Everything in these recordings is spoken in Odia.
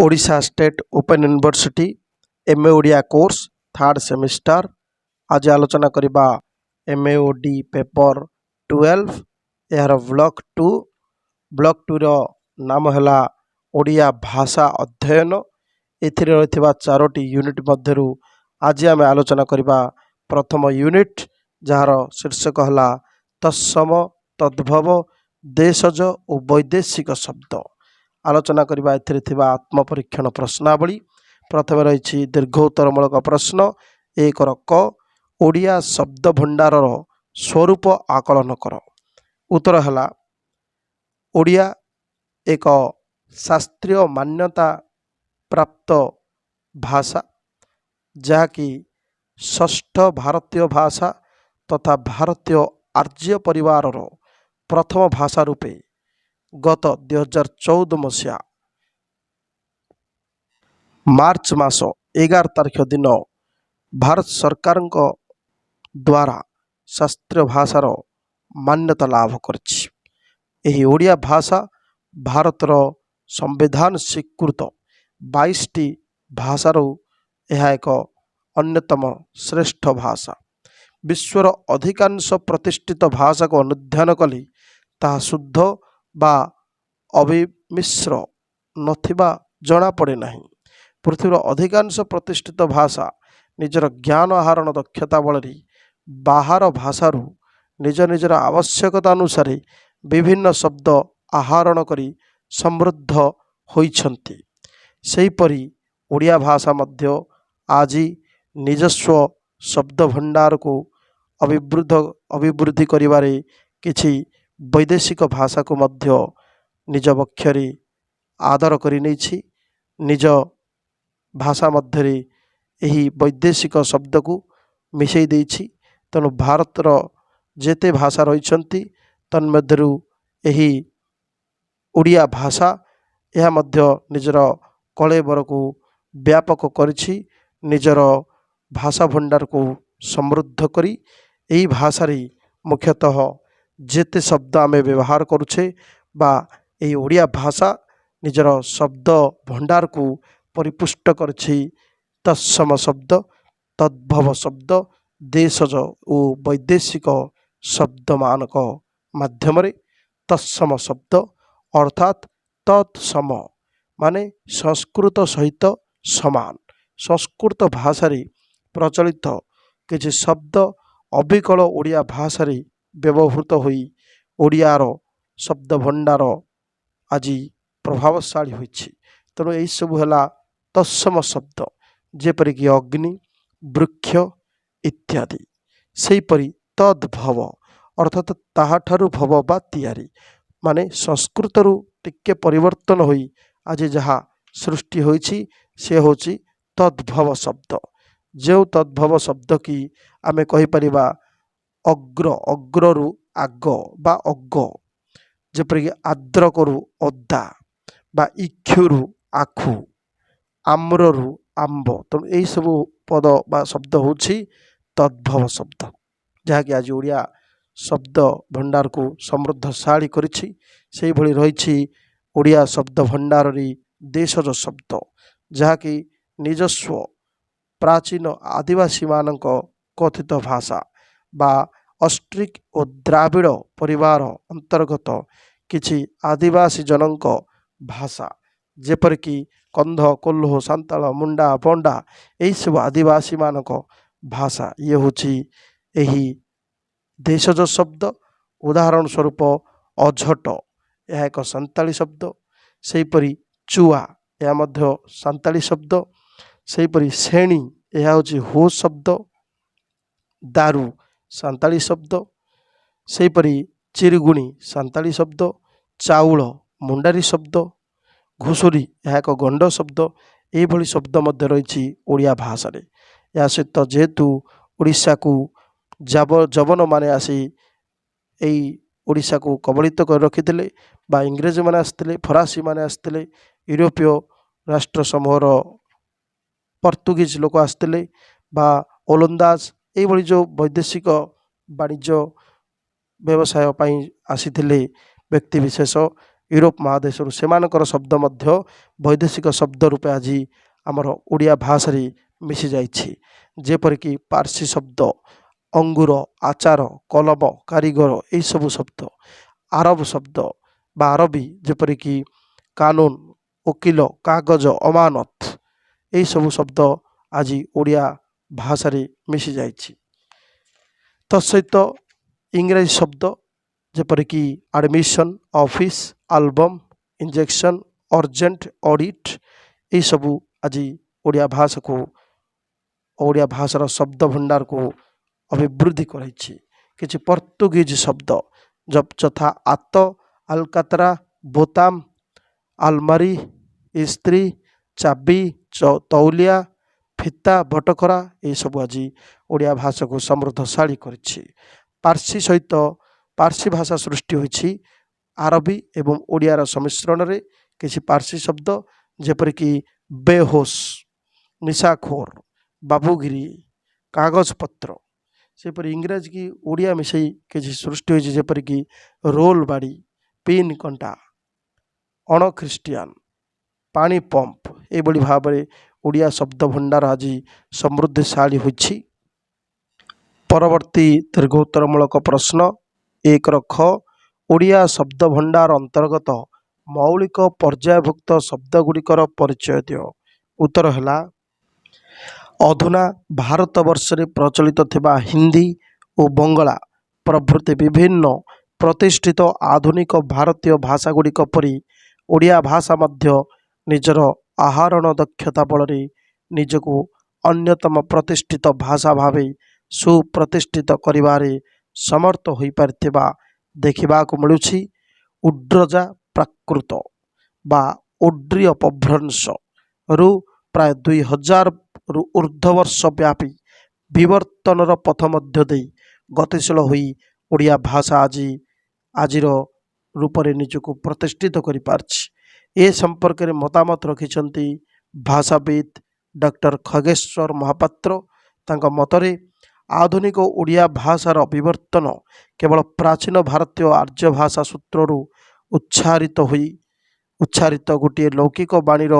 Odisha state open university MA Odia course third semester. आज आलोचना करिबा एमए ओडी पेपर 12 यार ब्लॉक 2 रो नाम हैला ओडिया भाषा अध्ययन। एथिरे रहिथिबा चारोटी यूनिट मध्यरु आज आमे आलोचना करिबा प्रथम यूनिट जार शीर्षक हला तत्सम तद्भव देशज और वैदेशिक शब्द। आलोचना करबा एथिरे थिबा आत्मपरीक्षण प्रश्नावली। प्रथम रही दीर्घ उत्तरमूलक प्रश्न 1 क ओडिया शब्द भंडार स्वरूप आकलन कर। उत्तर है ओडिया एक शास्त्रीय मान्यता प्राप्त भाषा जहाँकि षष्ठ भारतीय भाषा तथा भारतीय आर्य परिवार प्रथम भाषा रूपे गत 2014 मसीहा मार्च मास 11 तारिख दिन भारत सरकार द्वारा शास्त्रीय भाषार मान्यता लाभ करछि। एही ओडिया भाषा भारतर संविधान स्वीकृत 22टी भाषारू यह एक अन्यतम श्रेष्ठ भाषा। विश्वर अधिकांश प्रतिष्ठित भाषा को अनुध्यान कली ताहा शुद्ध बा अभिमिश्र नथिबा जना पड़े नहीं। पृथ्वीर अधिकांश प्रतिष्ठित भाषा निजर ज्ञान आहरण दक्षता बल बाहर भाषारू निज निजर आवश्यकता अनुसार विभिन्न शब्द आहरण करी समृद्ध होइछन्ति। सेहीपरि ओडिया भाषा मध्य आज निजस्व शब्द भंडार को अभिवृद्धि करिबारे किछि वैदेशिक भाषा को मध्य निज बक्षरे आदर करि नेछि। निज भाषा मध्य यही वैदेशिक शब्द को मिसई देछि। तेणु भारतर जेते भाषा रही तन्मध्यरु यही ओडिया भाषा यह मध्य निजर कलेबर को व्यापक करिछि। निजर भाषा भंडार को समृद्ध करी यही भाषारे मुख्यतः जेते शब्द आमे व्यवहार करुछे बा यही ओडिया भाषा निजर शब्द भंडार को परिपुष्ट करछि। तत्सम शब्द तद्भव शब्द देशज और वैदेशिक शब्द मानक माध्यम तत्सम शब्द अर्थात तत्सम माने संस्कृत सहित समान। संस्कृत भाषा प्रचलित किछि शब्द अविकल ओडिया भाषा व्यवहृत होई ओडियार शब्द भंडार आज प्रभावशाली होइछि। तेणु यही सब है तत्सम शब्द जेपरिक अग्नि वृक्ष इत्यादि। सेहीपरि तद्भव अर्थात ताहाठारु भव बा तियारी माने संस्कृतरू टिके परिवर्तन होई आज जहाँ सृष्टि होइछि से होछि तद्भव शब्द। जो तद्भव शब्द की आमे कहि परिबा अग्र अग्ररू आग बा अग्ग जेपरिक आद्रकरू अदा बा इक्षुरू आखु आम्ररू आंब। तेणु यही सब पद बा शब्द होछि तद्भव शब्द जहाँकि आज ओडिया शब्द भंडार को समृद्धशाली करिछि। सेही भली रहिछि ओडिया शब्द भंडार देशज शब्द जहाँकि निजस्व प्राचीन आदिवासी मानक कथित भाषा बा अस्ट्रिक और द्राविड़ परिवार अंतर्गत किछि आदिवासी जनक भाषा जेपरिकी कंध कोल्हो सांताल मुंडा पंडा यही सब आदिवासी मानक भाषा ये होछि यही देशज शब्द। उदाहरण स्वरूप अझट यह एक सांताली शब्द। सेहीपरि चुआ यह मध्य सांताली शब्द। सेहीपरि श्रेणी यह होछि हो शब्द। दारू सांताली शब्द। सेहीपरि चिरगुणी सांताली शब्द। चाउल मुंडारी शब्द। घुसुरी यह एक गंड शब्द। यही शब्द मध्य रही ओडिया भाषा रे। या सहित जेहेतु ओडिशा को जवन माने आसी यही ओडिशा को कबलित कर रखिथिले बा इंग्रेज माने आसथिले फरासी माने आसथिले यूरोपीय राष्ट्र समूहर पर्तुगीज लोक आसथिले बा ओलंदाज यही जो वैदेशिक वाणिज्य व्यवसाय पई आसीथिले व्यक्ति विशेष यूरोप महादेशरू सेमानकर शब्द मध्य वैदेशिक शब्द रूपे आज आमर ओडिया भाषा रे मिसी जाइछि। जेपरिक पार्सी शब्द अंगूर, आचार, कलम, कारीगर यही सब शब्द, आरब शब्द बा अरबी जेपरिक कानून, वकिल, कागज, अमानत यही सब शब्द आज ओडिया भाषा रे मिसी जाइछि। तत्सहित इंग्राजी शब्द जेपरिक admission, office, album, injection, urgent, audit यही सब आज ओडिया भाषा को ओडिया भाषार शब्द भंडार को अभिवृद्धि कराइछि। किछि पर्तुगीज शब्द जब यथा आत, अलकातरा, बोताम, आलमारी, इस्त्री, चाबी, तौलिया, फिता, बटखरा ये सब आज ओडिया भाषा को समृद्धशाली करिछि। पार्सी सहित पार्सी भाषा सृष्टि होइछि आरबी एवं ओडियार सम्मिश्रण रे। किछि पार्सी शब्द जेपरिक बेहोश, निशाखोर, बाबूगिरी, कागजपत्र सेपरि इंग्राजी की ओडिया मिसई किछि सृष्टि होइछि जेपरिक रोल बाड़ी, पिन कंटा, अण ख्रीष्टियान, पानी पंप एभली भाव में ओडिया शब्द भंडार आज समृद्धिशाली होइछि। परवर्ती दीर्घोत्तरमूलक प्रश्न 1 ख ओडिया शब्द भंडार अंतर्गत मौलिक पर्यायभुक्त शब्दगुड़िकर परिचय दियो। उत्तर है अधुना भारतवर्ष में प्रचलित थिबा हिंदी और बंगला प्रभृति विभिन्न प्रतिष्ठित आधुनिक भारतीय भाषागुड़िक परि ओडिया भाषा मध्य निजर आहरण दक्षता बल निजको अन्यतम प्रतिष्ठित भाषा भावे सुप्रतिष्ठित करिबारे समर्थ होई पारिथिबा देखिबाकु मिलुछि। उड्रजा प्राकृत बा ओड्री अपभ्रंश रु प्राय 2000 रु ऊर्ध्ववर्ष व्यापी विवर्तनर पथ मध्य दे गतिशील होई ओडिया भाषा आजिर रूपरे निजको प्रतिष्ठित करि पारछि। ए संपर्क में मतामत रखिछन्ति भाषाविद डॉक्टर खगेश्वर महापात्र। तांका मतरे आधुनिक ओडिया भाषार विवर्तन केवल प्राचीन भारतीय आर्य भाषा सूत्रु उच्चारित गोटे लौकिक बाणीर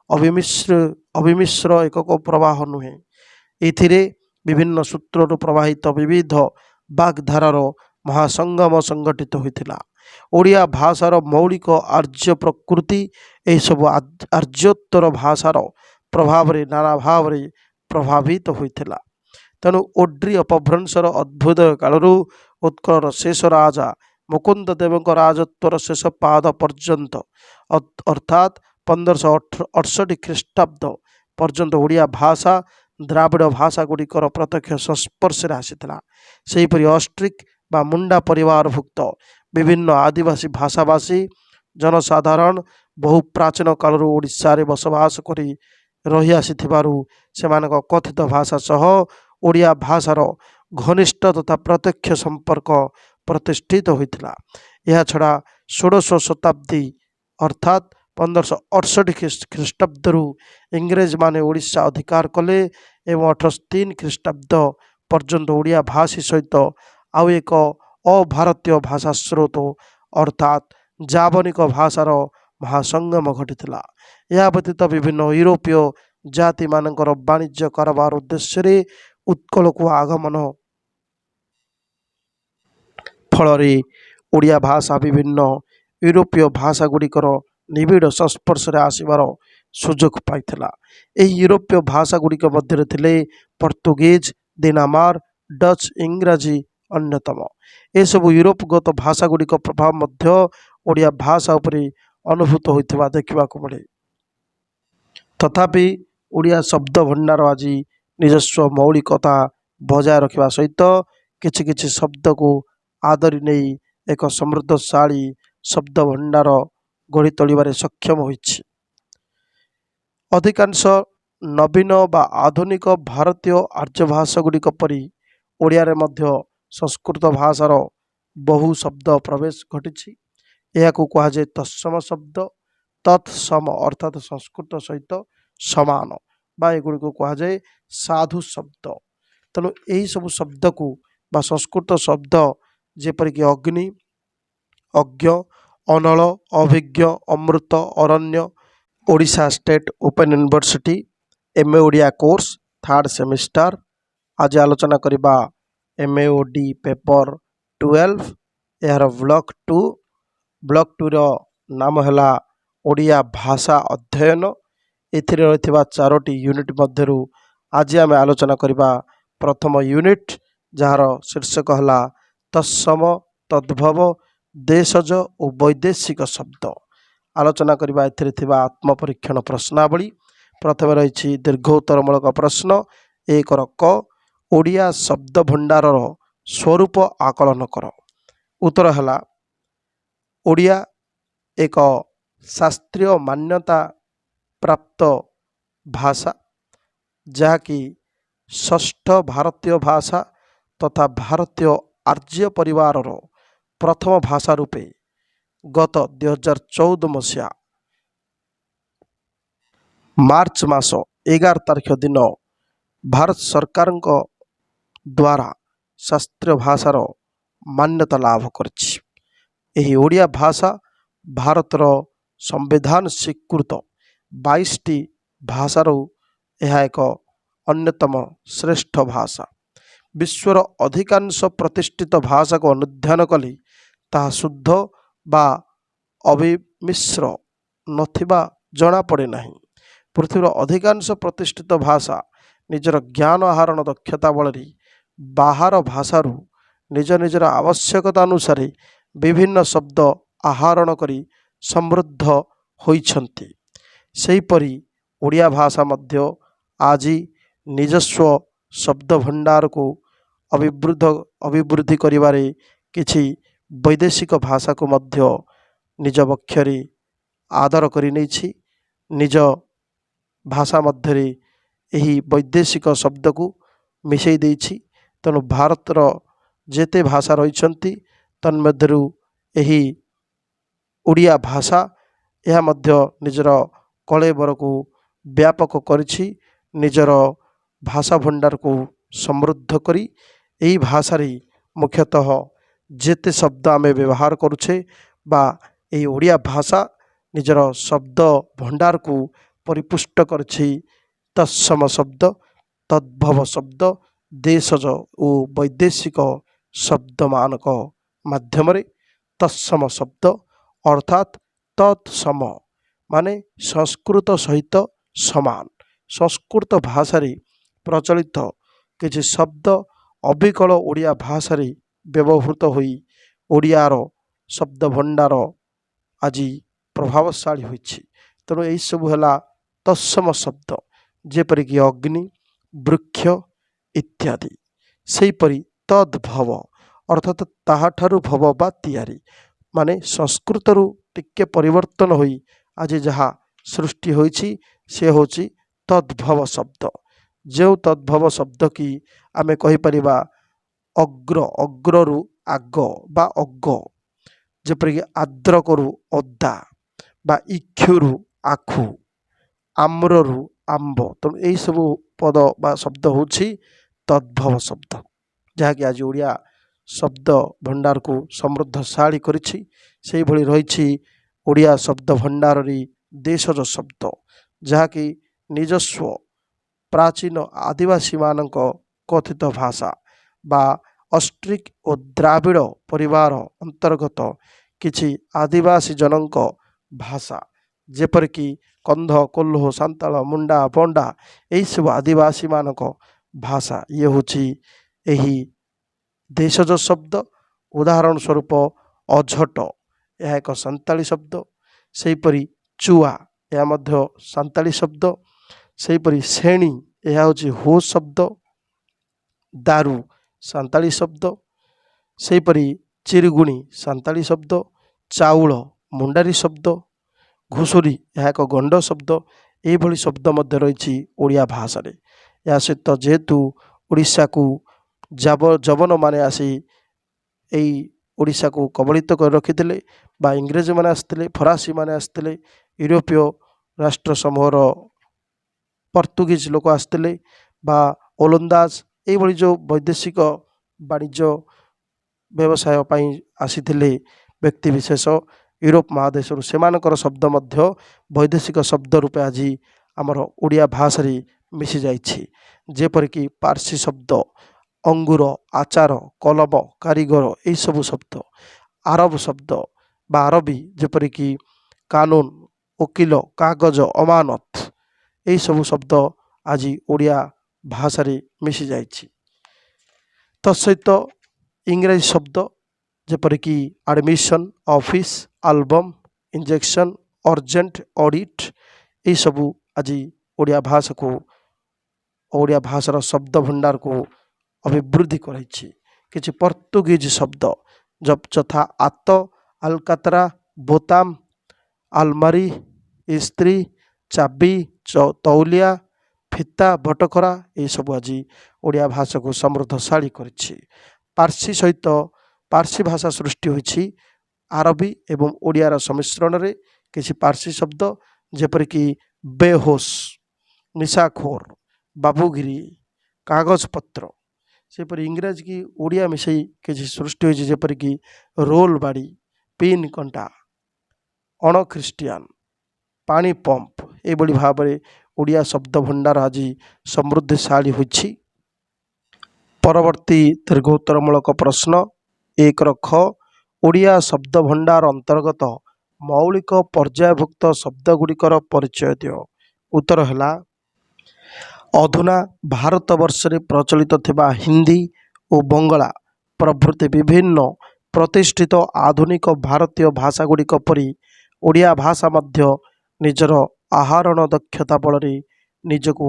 अविमिश्र एकक प्रवाह नुहे। एथिरे विभिन्न सूत्रु प्रवाहित विविध वाग्धारार महासंगम संगठित होइथिला। ओडिया भाषार मौलिक आर्य प्रकृति यह सब आर्योत्तर भाषार प्रभाव रे नाना भाव रे प्रभावित होइथिला। तेणु ओड्री अपभ्रंशर अभ्युदय कालरू उत्कलर शेष राजा मुकुंद देवଙ୍କ राजत्वर शेष पाद पर्यंत अर्थात 1568 ख्रीष्टाब्द पर्यंत ओडिया भाषा द्राविड़ भाषा गुड़िकर प्रत्यक्ष संस्पर्श आसीथिला। सेहीपरि ऑस्ट्रिक बा मुंडा परिवारभुक्त विभिन्न आदिवासी भाषाभाषी जनसाधारण बहु प्राचीन कालरू ओडिशा रे बसवास करी रही आसीथिबारु सेमानक कथित भाषा सह ओडिया भाषार घनिष्ठ तथा प्रत्यक्ष संपर्क प्रतिष्ठित होइथिला। यह छड़ा 16 शताब्दी अर्थात 1568 ख्रीष्टाब्दरू इंग्रेज माने ओडिशा अधिकार कले एवं 1803 ख्रीष्टाब्द पर्यंत ओडिया भाषी सहित आउ एक अभारतीय भाषा स्रोत अर्थात जावनिक भाषार महासंगम घटिथिला। यह व्यतीत विभिन्न यूरोपीय जाति मानकर वाणिज्य कारोबार उद्देश्य उत्कल को आगमन फल ओडिया भाषा विभिन्न यूरोपीय भाषा गुड़िकर निबिड़ संस्पर्श आसबार सुजोग पाइथिला। एही यूरोपीय भाषा गुड़िक मध्य थिले पर्तुगीज, डेनमार्क, डच, इंग्राजी अन्यतम। ए सब यूरोपगत भाषा गुड़िक प्रभाव मध्य ओडिया भाषा उपरे अनुभूत होइथिबा देखिबाकु मिले। तथापि ओडिया शब्द भंडार आज निजस्व मौलिकता बजाय रखा सहित किछि किछि शब्द को आदरी नहीं एक समृद्धशाली शब्द भंडार गढ़ी तोलिबारे सक्षम होइछि। अधिकांश नवीन बा आधुनिक भारतीय आर्य भाषा गुड़िक परि ओडिया रे मध्य संस्कृत भाषार बहु शब्द प्रवेश घटी। यह कह जाए तत्सम शब्द, तत्सम अर्थात संस्कृत सहित समान बा एगुड़ी को कह जाए साधु शब्द। तेणु यही सब शब्द को बा संस्कृत शब्द जेपरिक अग्नि, अज्ञ, ଅନଳ, ଅଭିଜ୍ଞ, ଅମୃତ, ଅରଣ୍ୟ, Odisha state open university, MA Odia course third semester. ଆଜି ଆଲୋଚନା କରିବା MA OD ପେପର 12, ଏହାର ବ୍ଲକ୍ 2। ବ୍ଲକ୍ 2ର ନାମ ହେଲା ଓଡ଼ିଆ ଭାଷା ଅଧ୍ୟୟନ। ଏଥିରେ ରହିଥିବା 4ଟି ୟୁନିଟ୍ ମଧ୍ୟରୁ ଆଜି ଆମେ ଆଲୋଚନା କରିବା ପ୍ରଥମ ୟୁନିଟ୍, ଯାହାର ଶୀର୍ଷକ ହେଲା ତତ୍ସମ, ତଦ୍ଭବ, ଦେଶଜ ଓ ବୈଦେଶିକ ଶବ୍ଦ। ଆଲୋଚନା କରିବା ଏଥିରେ ଥିବା ଆତ୍ମପରୀକ୍ଷଣ ପ୍ରଶ୍ନାବଳୀ। ପ୍ରଥମେ ରହିଛି ଦୀର୍ଘ ଉତ୍ତରମୂଳକ ପ୍ରଶ୍ନ। 1ର କ, ଓଡ଼ିଆ ଶବ୍ଦ ଭଣ୍ଡାରର ସ୍ୱରୂପ ଆକଳନ କର। ଉତ୍ତର ହେଲା ଓଡ଼ିଆ ଏକ ଶାସ୍ତ୍ରୀୟ ମାନ୍ୟତା ପ୍ରାପ୍ତ ଭାଷା, ଯାହାକି ଷଷ୍ଠ ଭାରତୀୟ ଭାଷା ତଥା ଭାରତୀୟ ଆର୍ଯ୍ୟ ପରିବାରର ପ୍ରଥମ ଭାଷା ରୂପେ ଗତ 2014 ମସିହା ମାର୍ଚ୍ଚ ମାସ 11 ତାରିଖ ଦିନ ଭାରତ ସରକାରଙ୍କ ଦ୍ୱାରା ଶାସ୍ତ୍ରୀୟ ଭାଷାର ମାନ୍ୟତା ଲାଭ କରିଛି। ଏହି ଓଡ଼ିଆ ଭାଷା ଭାରତର ସମ୍ବିଧାନ ସ୍ୱୀକୃତ 22ଟି ଭାଷାରୁ ଏହା ଏକ ଅନ୍ୟତମ ଶ୍ରେଷ୍ଠ ଭାଷା। ବିଶ୍ୱର ଅଧିକାଂଶ ପ୍ରତିଷ୍ଠିତ ଭାଷାକୁ ଅନୁଧ୍ୟାନ କଲେ ତାହା ଶୁଦ୍ଧ ବା ଅବିମିଶ୍ର ନଥିବା ଜଣାପଡ଼େ ନାହିଁ। ପୃଥିବୀର ଅଧିକାଂଶ ପ୍ରତିଷ୍ଠିତ ଭାଷା ନିଜର ଜ୍ଞାନ ଆହରଣ ଦକ୍ଷତା ବଳରେ ବାହାର ଭାଷାରୁ ନିଜର ଆବଶ୍ୟକତା ଅନୁସାରେ ବିଭିନ୍ନ ଶବ୍ଦ ଆହରଣ କରି ସମୃଦ୍ଧ ହୋଇଛନ୍ତି। ସେହିପରି ଓଡ଼ିଆ ଭାଷା ମଧ୍ୟ ଆଜି ନିଜସ୍ୱ ଶବ୍ଦ ଭଣ୍ଡାରକୁ ଅଭିବୃଦ୍ଧି କରିବାରେ କିଛି ବୈଦେଶିକ ଭାଷାକୁ ମଧ୍ୟ ନିଜ ବକ୍ଷରେ ଆଦର କରିନେଇଛି। ନିଜ ଭାଷା ମଧ୍ୟରେ ଏହି ବୈଦେଶିକ ଶବ୍ଦକୁ ମିଶାଇ ଦେଇଛି। ତେଣୁ ଭାରତର ଯେତେ ଭାଷା ରହିଛନ୍ତି ତନ୍ମଧ୍ୟରୁ ଏହି ଓଡ଼ିଆ ଭାଷା ଏହା ମଧ୍ୟ ନିଜର କଳେବରକୁ ବ୍ୟାପକ କରିଛି। ନିଜର ଭାଷା ଭଣ୍ଡାରକୁ ସମୃଦ୍ଧ କରି ଏହି ଭାଷାରେ ମୁଖ୍ୟତଃ ଯେତେ ଶବ୍ଦ ଆମେ ବ୍ୟବହାର କରୁଛେ ବା ଏହି ଓଡ଼ିଆ ଭାଷା ନିଜର ଶବ୍ଦ ଭଣ୍ଡାରକୁ ପରିପୁଷ୍ଟ କରିଛି ତତ୍ସମ ଶବ୍ଦ, ତଦ୍ଭବ ଶବ୍ଦ, ଦେଶଜ ଓ ବୈଦେଶିକ ଶବ୍ଦମାନଙ୍କ ମାଧ୍ୟମରେ। ତତ୍ସମ ଶବ୍ଦ ଅର୍ଥାତ୍ ତତ୍ସମ ମାନେ ସଂସ୍କୃତ ସହିତ ସମାନ। ସଂସ୍କୃତ ଭାଷାରେ ପ୍ରଚଳିତ କିଛି ଶବ୍ଦ ଅବିକଳ ଓଡ଼ିଆ ଭାଷାରେ ବ୍ୟବହୃତ ହୋଇ ଓଡ଼ିଆର ଶବ୍ଦ ଭଣ୍ଡାର ଆଜି ପ୍ରଭାବଶାଳୀ ହୋଇଛି। ତେଣୁ ଏହିସବୁ ହେଲା ତତ୍ସମ ଶବ୍ଦ, ଯେପରିକି ଅଗ୍ନି, ବୃକ୍ଷ ଇତ୍ୟାଦି। ସେହିପରି ତଦ୍ଭବ ଅର୍ଥାତ୍ ତାହାଠାରୁ ଭବ ବା ତିଆରି, ମାନେ ସଂସ୍କୃତରୁ ଟିକେ ପରିବର୍ତ୍ତନ ହୋଇ ଆଜି ଯାହା ସୃଷ୍ଟି ହୋଇଛି ସେ ହେଉଛି ତଦ୍ଭବ ଶବ୍ଦ। ଯେଉଁ ତଦ୍ଭବ ଶବ୍ଦ କି ଆମେ କହିପାରିବା ଅଗ୍ରରୁ ଆଗ ବା ଅଗ, ଯେପରିକି ଆଦ୍ରକରୁ ଅଦା ବା ଇକ୍ଷୁରୁ ଆଖୁ, ଆମ୍ରରୁ ଆମ୍ବ। ତେଣୁ ଏହିସବୁ ପଦ ବା ଶବ୍ଦ ହେଉଛି ତଦ୍ଭବ ଶବ୍ଦ, ଯାହାକି ଆଜି ଓଡ଼ିଆ ଶବ୍ଦ ଭଣ୍ଡାରକୁ ସମୃଦ୍ଧଶାଳୀ କରିଛି। ସେହିଭଳି ରହିଛି ଓଡ଼ିଆ ଶବ୍ଦ ଭଣ୍ଡାରରେ ଦେଶଜ ଶବ୍ଦ, ଯାହାକି ନିଜସ୍ୱ ପ୍ରାଚୀନ ଆଦିବାସୀମାନଙ୍କ କଥିତ ଭାଷା ବା ଅଷ୍ଟ୍ରିକ୍ ଓ ଦ୍ରାବିଡ଼ ପରିବାର ଅନ୍ତର୍ଗତ କିଛି ଆଦିବାସୀ ଜନଙ୍କ ଭାଷା, ଯେପରିକି କନ୍ଧ, କୋଲ୍ହୋ, ସାନ୍ତାଳ, ମୁଣ୍ଡା, ବଣ୍ଡା ଏହିସବୁ ଆଦିବାସୀମାନଙ୍କ ଭାଷା। ଇଏ ହେଉଛି ଏହି ଦେଶଜ ଶବ୍ଦ। ଉଦାହରଣ ସ୍ୱରୂପ ଅଝଟ, ଏହା ଏକ ସାନ୍ତାଳୀ ଶବ୍ଦ। ସେହିପରି ଚୁଆ, ଏହା ମଧ୍ୟ ସାନ୍ତାଳୀ ଶବ୍ଦ। ସେହିପରି ଶ୍ରେଣୀ, ଏହା ହେଉଛି ହୋ ଶବ୍ଦ। ଦାରୁ ସାନ୍ତାଳୀ ଶବ୍ଦ। ସେହିପରି ଚିରୁଗୁଣି ସାନ୍ତାଳୀ ଶବ୍ଦ। ଚାଉଳ ମୁଣ୍ଡାରୀ ଶବ୍ଦ। ଘୁଷୁରୀ ଏହା ଏକ ଗଣ୍ଡ ଶବ୍ଦ। ଏହିଭଳି ଶବ୍ଦ ମଧ୍ୟ ରହିଛି ଓଡ଼ିଆ ଭାଷାରେ। ଏହା ସହିତ ଯେହେତୁ ଓଡ଼ିଶାକୁ ଯବନମାନେ ଆସି ଏଇ ଓଡ଼ିଶାକୁ କବଳିତ କରି ରଖିଥିଲେ ବା ଇଂରେଜମାନେ ଆସିଥିଲେ, ଫରାସୀମାନେ ଆସିଥିଲେ, ୟୁରୋପୀୟ ରାଷ୍ଟ୍ର ସମୂହର ପର୍ତ୍ତୁଗୀଜ ଲୋକ ଆସିଥିଲେ ବା ଓଲନ୍ଦାଜ, ଏଇଭଳି ଯେଉଁ ବୈଦେଶିକ ବାଣିଜ୍ୟ ବ୍ୟବସାୟ ପାଇଁ ଆସିଥିଲେ ବ୍ୟକ୍ତିବିଶେଷ, यूरोप महादेशରୁ ସେମାନଙ୍କର ଶବ୍ଦ ମଧ୍ୟ ବୈଦେଶିକ ଶବ୍ଦ ରୂପେ ଆଜି ଆମର ଓଡ଼ିଆ ଭାଷାରେ ମିଶି ଯାଇଛି। ଯେପରିକି ପାର୍ସୀ ଶବ୍ଦ ଅଙ୍ଗୁର, ଆଚାର, କଲମ, କାରିଗର ଏହିସବୁ ଶବ୍ଦ, ଆରବ ଶବ୍ଦ ବା ଆରବୀ ଯେପରିକି କାନୁନ, ଓକିଲ, କାଗଜ, ଅମାନତ ଏହିସବୁ ଶବ୍ଦ ଆଜି ଓଡ଼ିଆ ଭାଷାରେ ମିଶି ଯାଇଛି। ତତ୍ସହିତ ଇଂରାଜୀ ଶବ୍ଦ ଯେପରିକି admission, office, album, injection, urgent, audit ଏହିସବୁ ଆଜି ଓଡ଼ିଆ ଭାଷାର ଶବ୍ଦ ଭଣ୍ଡାରକୁ ଅଭିବୃଦ୍ଧି କରାଇଛି। କିଛି ପର୍ତ୍ତୁଗୀଜ ଶବ୍ଦ ଯଥା ଆତ, ଆଲକାତରା, ବୋତାମ, ଆଲମାରି, ଇସ୍ତ୍ରୀ, ଚାବି, ତଉଲିଆ, ଫିତା, ବଟଖରା ଏହିସବୁ ଆଜି ଓଡ଼ିଆ ଭାଷାକୁ ସମୃଦ୍ଧଶାଳୀ କରିଛି। ପାର୍ସୀ ଭାଷା ସୃଷ୍ଟି ହୋଇଛି ଆରବୀ ଏବଂ ଓଡ଼ିଆର ସମ୍ମିଶ୍ରଣରେ। କିଛି ପାର୍ସୀ ଶବ୍ଦ ଯେପରିକି ବେହୋସ, ନିଶାଖୋର, ବାବୁଗିରି, କାଗଜପତ୍ର, ସେପରି ଇଂରାଜୀ କି ଓଡ଼ିଆ ମିଶାଇ କିଛି ସୃଷ୍ଟି ହୋଇଛି ଯେପରିକି ରୋଲ ବାଡ଼ି, ପିନ୍ କଣ୍ଟା, ଅଣଖ୍ରୀଷ୍ଟିଆନ, ପାଣି ପମ୍ପ ଏଭଳି ଭାବରେ ଓଡ଼ିଆ ଶବ୍ଦ ଭଣ୍ଡାର ଆଜି ସମୃଦ୍ଧିଶାଳୀ ହୋଇଛି। ପରବର୍ତ୍ତୀ ଦୀର୍ଘ ଉତ୍ତରମୂଳକ ପ୍ରଶ୍ନ 1ର ଖ ଓଡ଼ିଆ ଶବ୍ଦ ଭଣ୍ଡାର ଅନ୍ତର୍ଗତ ମୌଳିକ ପର୍ଯ୍ୟାୟଭୁକ୍ତ ଶବ୍ଦଗୁଡ଼ିକର ପରିଚୟ ଦିଅ। ଉତ୍ତର ହେଲା ଅଧୁନା ଭାରତବର୍ଷରେ ପ୍ରଚଳିତ ଥିବା ହିନ୍ଦୀ ଓ ବଙ୍ଗଳା ପ୍ରଭୃତି ବିଭିନ୍ନ ପ୍ରତିଷ୍ଠିତ ଆଧୁନିକ ଭାରତୀୟ ଭାଷାଗୁଡ଼ିକ ପରି ଓଡ଼ିଆ ଭାଷା ମଧ୍ୟ ନିଜର ଆହରଣ ଦକ୍ଷତା ବଳରେ ନିଜକୁ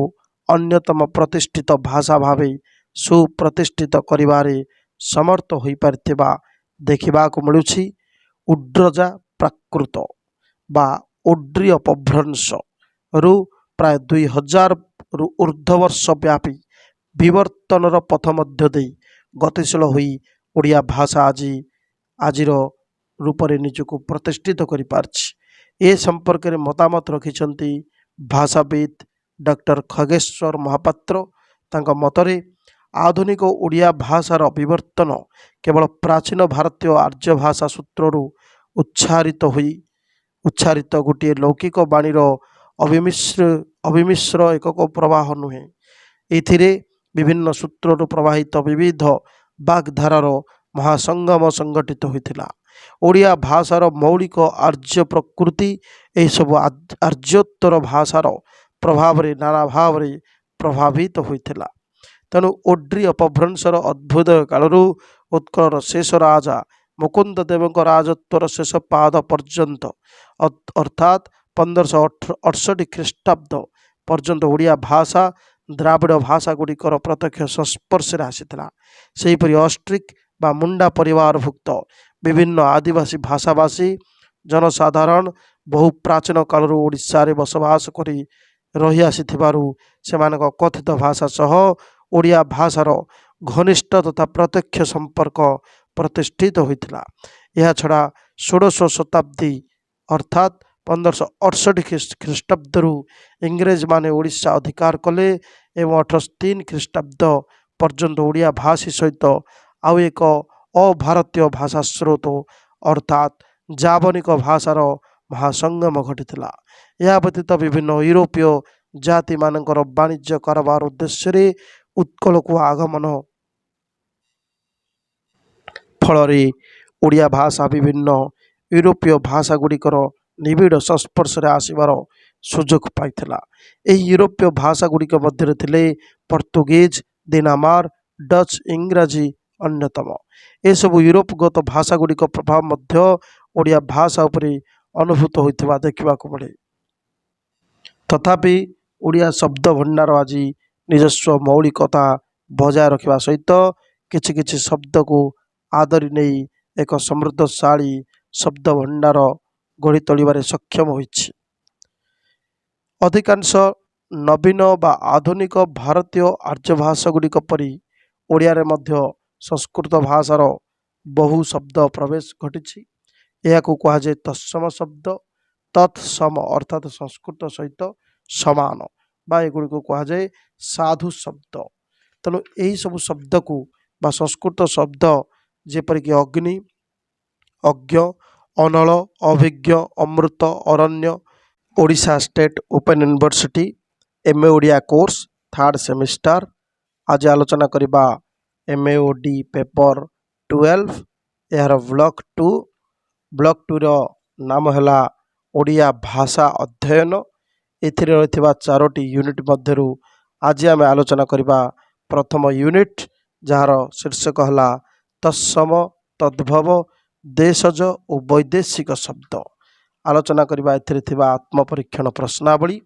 ଅନ୍ୟତମ ପ୍ରତିଷ୍ଠିତ ଭାଷା ଭାବେ ସୁପ୍ରତିଷ୍ଠିତ କରିବାରେ ସମର୍ଥ ହୋଇପାରିଥିବା ଦେଖିବାକୁ ମିଳୁଛି। ଉଡ୍ରଜା ପ୍ରାକୃତ ବା ଓଡ୍ରି ଅପଭ୍ରଂଶରୁ ପ୍ରାୟ 2000ରୁ ଉର୍ଦ୍ଧ୍ୱ ବର୍ଷ ବ୍ୟାପୀ ବିବର୍ତ୍ତନର ପଥ ମଧ୍ୟ ଦେଇ ଗତିଶୀଳ ହୋଇ ଓଡ଼ିଆ ଭାଷା ଆଜିର ରୂପରେ ନିଜକୁ ପ୍ରତିଷ୍ଠିତ କରିପାରିଛି। ଏ ସମ୍ପର୍କରେ ମତାମତ ରଖିଛନ୍ତି ଭାଷାବିତ୍ ଡକ୍ଟର ଖଗେଶ୍ୱର ମହାପାତ୍ର। ତାଙ୍କ ମତରେ ଆଧୁନିକ ଓଡ଼ିଆ ଭାଷାର ବିବର୍ତ୍ତନ କେବଳ ପ୍ରାଚୀନ ଭାରତୀୟ ଆର୍ଯ୍ୟ ଭାଷା ସୂତ୍ରରୁ ଉଚ୍ଚାରିତ ଗୋଟିଏ ଲୌକିକ ବାଣୀର ଅବିମିଶ୍ର ଏକକ ପ୍ରବାହ ନୁହେଁ। ଏଥିରେ ବିଭିନ୍ନ ସୂତ୍ରରୁ ପ୍ରବାହିତ ବିବିଧ ବାଗ୍ଧାରାର ମହାସଙ୍ଗମ ସଂଗଠିତ ହୋଇଥିଲା। ଓଡ଼ିଆ ଭାଷାର ମୌଳିକ ଆର୍ଯ୍ୟ ପ୍ରକୃତି ଏହିସବୁ ଆର୍ଯ୍ୟୋତ୍ତର ଭାଷାର ପ୍ରଭାବରେ ନାନା ଭାବରେ ପ୍ରଭାବିତ ହୋଇଥିଲା। ତେଣୁ ଓଡ୍ରି ଅପଭ୍ରଂଶର ଅଭ୍ୟୁଦୟ କାଳରୁ ଉତ୍କଳର ଶେଷ ରାଜା ମୁକୁନ୍ଦ ଦେବଙ୍କ ରାଜତ୍ୱର ଶେଷ ପାଦ ପର୍ଯ୍ୟନ୍ତ ଅର୍ଥାତ୍ 1568 ଖ୍ରୀଷ୍ଟାବ୍ଦ ପର୍ଯ୍ୟନ୍ତ ଓଡ଼ିଆ ଭାଷା ଦ୍ରାବିଡ଼ ଭାଷାଗୁଡ଼ିକର ପ୍ରତ୍ୟକ୍ଷ ସଂସ୍ପର୍ଶରେ ଆସିଥିଲା। ସେହିପରି ଅଷ୍ଟ୍ରିକ୍ ବା ମୁଣ୍ଡା ପରିବାରଭୁକ୍ତ ବିଭିନ୍ନ ଆଦିବାସୀ ଭାଷାଭାଷୀ ଜନସାଧାରଣ ବହୁ ପ୍ରାଚୀନ କାଳରୁ ଓଡ଼ିଶାରେ ବସବାସ କରି ରହିଆସିଥିବାରୁ ସେମାନଙ୍କ କଥିତ ଭାଷା ସହ ଓଡ଼ିଆ ଭାଷାର ଘନିଷ୍ଠ ତଥା ପ୍ରତ୍ୟକ୍ଷ ସମ୍ପର୍କ ପ୍ରତିଷ୍ଠିତ ହୋଇଥିଲା। ଏହାଛଡ଼ା ଷୋଡ଼ଶ ଶତାବ୍ଦୀ ଅର୍ଥାତ୍ 1568 ଖ୍ରୀଷ୍ଟାବ୍ଦରୁ ଇଂରେଜମାନେ ଓଡ଼ିଶା ଅଧିକାର କଲେ ଏବଂ 1803 ଖ୍ରୀଷ୍ଟାବ୍ଦ ପର୍ଯ୍ୟନ୍ତ ଓଡ଼ିଆ ଭାଷୀ ସହିତ ଆଉ ଏକ ଅଭାରତୀୟ ଭାଷା ସ୍ରୋତ ଅର୍ଥାତ୍ ଜାବନିକ ଭାଷାର ମହାସଙ୍ଗମ ଘଟିଥିଲା। ଏହା ବ୍ୟତୀତ ବିଭିନ୍ନ ୟୁରୋପୀୟ ଜାତିମାନଙ୍କର ବାଣିଜ୍ୟ କାରବାର ଉଦ୍ଦେଶ୍ୟରେ ଉତ୍କଳକୁ ଆଗମନ ଫଳରେ ଓଡ଼ିଆ ଭାଷା ବିଭିନ୍ନ ୟୁରୋପୀୟ ଭାଷାଗୁଡ଼ିକର ନିବିଡ଼ ସଂସ୍ପର୍ଶରେ ଆସିବାର ସୁଯୋଗ ପାଇଥିଲା। ଏହି ୟୁରୋପୀୟ ଭାଷାଗୁଡ଼ିକ ମଧ୍ୟରେ ଥିଲେ ପର୍ତ୍ତୁଗୀଜ, ଡେନମାର୍କ, ଡଚ୍, ଇଂରାଜୀ ଅନ୍ୟତମ। ଏସବୁ ୟୁରୋପଗତ ଭାଷାଗୁଡ଼ିକ ପ୍ରଭାବ ମଧ୍ୟ ଓଡ଼ିଆ ଭାଷା ଉପରେ ଅନୁଭୂତ ହୋଇଥିବା ଦେଖିବାକୁ ମିଳେ। ତଥାପି ଓଡ଼ିଆ ଶବ୍ଦ ଭଣ୍ଡାର ଆଜି ନିଜସ୍ୱ ମୌଳିକତା ବଜାୟ ରଖିବା ସହିତ କିଛି କିଛି ଶବ୍ଦକୁ ଆଦରି ନେଇ ଏକ ସମୃଦ୍ଧଶାଳୀ ଶବ୍ଦ ଭଣ୍ଡାର ଗଢ଼ି ତୋଳିବାରେ ସକ୍ଷମ ହୋଇଛି। ଅଧିକାଂଶ ନବୀନ ବା ଆଧୁନିକ ଭାରତୀୟ ଆର୍ଯ୍ୟ ଭାଷାଗୁଡ଼ିକ ପରି ଓଡ଼ିଆରେ ମଧ୍ୟ ସଂସ୍କୃତ ଭାଷାର ବହୁ ଶବ୍ଦ ପ୍ରବେଶ ଘଟିଛି। ଏହାକୁ କୁହାଯାଏ ତତ୍ସମ ଶବ୍ଦ। ତତ୍ସମ ଅର୍ଥାତ୍ ସଂସ୍କୃତ ସହିତ ସମାନ ବା ଏଗୁଡ଼ିକୁ କୁହାଯାଏ ସାଧୁ ଶବ୍ଦ। ତେଣୁ ଏହିସବୁ ଶବ୍ଦକୁ ବା ସଂସ୍କୃତ ଶବ୍ଦ ଯେପରିକି ଅଗ୍ନି, ଅଜ୍ଞ, ଅନଳ, ଅଭିଜ୍ଞ, ଅମୃତ, ଅରଣ୍ୟ, Odisha state open university, MA Odia course third semester. ଆଜି ଆଲୋଚନା କରିବା MA OD ପେପର 12, ଏହାର ବ୍ଲକ୍ 2। ବ୍ଲକ୍ 2ର ନାମ ହେଲା ଓଡ଼ିଆ ଭାଷା ଅଧ୍ୟୟନ। ଏଥିରେ ରହିଥିବା 4ଟି ୟୁନିଟ୍ ମଧ୍ୟରୁ ଆଜି ଆମେ ଆଲୋଚନା କରିବା ପ୍ରଥମ ୟୁନିଟ୍, ଯାହାର ଶୀର୍ଷକ ହେଲା ତତ୍ସମ, ତଦ୍ଭବ, ଦେଶଜ ଓ ବୈଦେଶିକ ଶବ୍ଦ। ଆଲୋଚନା କରିବା ଏଥିରେ ଥିବା ଆତ୍ମପରୀକ୍ଷଣ ପ୍ରଶ୍ନାବଳୀ।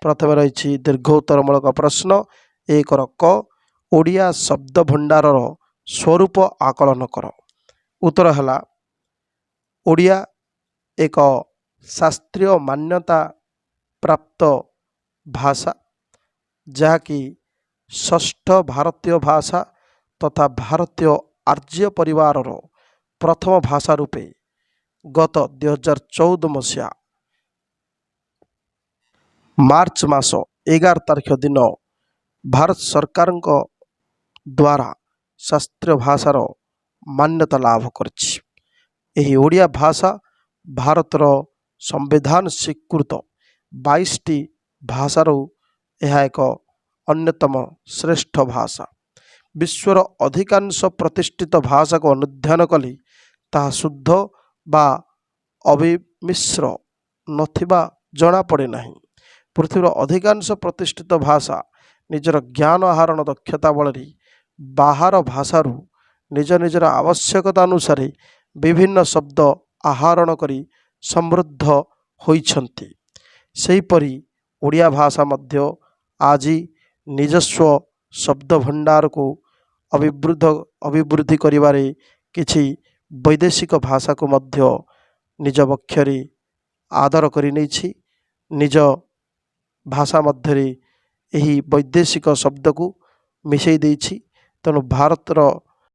ପ୍ରଥମେ ରହିଛି ଦୀର୍ଘ ଉତ୍ତରମୂଳକ ପ୍ରଶ୍ନ। 1ର କ, ଓଡ଼ିଆ ଶବ୍ଦ ଭଣ୍ଡାରର ସ୍ୱରୂପ ଆକଳନ କର। ଉତ୍ତର ହେଲା ଓଡ଼ିଆ ଏକ ଶାସ୍ତ୍ରୀୟ ମାନ୍ୟତା ପ୍ରାପ୍ତ ଭାଷା, ଯାହାକି ଷଷ୍ଠ ଭାରତୀୟ ଭାଷା ତଥା ଭାରତୀୟ ଆର୍ଯ୍ୟ ପରିବାରର ପ୍ରଥମ ଭାଷା ରୂପେ ଗତ 2014 ମସିହା ମାର୍ଚ୍ଚ ମାସ 11 ତାରିଖ ଦିନ ଭାରତ ସରକାରଙ୍କ ଦ୍ୱାରା ଶାସ୍ତ୍ରୀୟ ଭାଷାର ମାନ୍ୟତା ଲାଭ କରିଛି। ଏହି ଓଡ଼ିଆ ଭାଷା ଭାରତର ସମ୍ବିଧାନ ସ୍ୱୀକୃତ 22ଟି ଭାଷାରୁ ଏହା ଏକ ଅନ୍ୟତମ ଶ୍ରେଷ୍ଠ ଭାଷା। ବିଶ୍ୱର ଅଧିକାଂଶ ପ୍ରତିଷ୍ଠିତ ଭାଷାକୁ ଅନୁଧ୍ୟାନ କଲେ ତାହା ଶୁଦ୍ଧ ବା ଅବିମିଶ୍ର ନଥିବା ଜଣାପଡ଼େ ନାହିଁ। ପୃଥିବୀର ଅଧିକାଂଶ ପ୍ରତିଷ୍ଠିତ ଭାଷା ନିଜର ଜ୍ଞାନ ଆହରଣ ଦକ୍ଷତା ବଳରେ ବାହାର ଭାଷାରୁ ନିଜର ଆବଶ୍ୟକତା ଅନୁସାରେ ବିଭିନ୍ନ ଶବ୍ଦ ଆହରଣ କରି ସମୃଦ୍ଧ ହୋଇଛନ୍ତି। ସେହିପରି ଓଡ଼ିଆ ଭାଷା ମଧ୍ୟ ଆଜି ନିଜସ୍ୱ ଶବ୍ଦ ଭଣ୍ଡାରକୁ ଅଭିବୃଦ୍ଧି କରିବାରେ କିଛି ବୈଦେଶିକ ଭାଷାକୁ ମଧ୍ୟ ନିଜ ବକ୍ଷରେ ଆଦର କରିନେଇଛି। ନିଜ ଭାଷା ମଧ୍ୟରେ ଏହି ବୈଦେଶିକ ଶବ୍ଦକୁ ମିଶାଇ ଦେଇଛି। ତେଣୁ ଭାରତର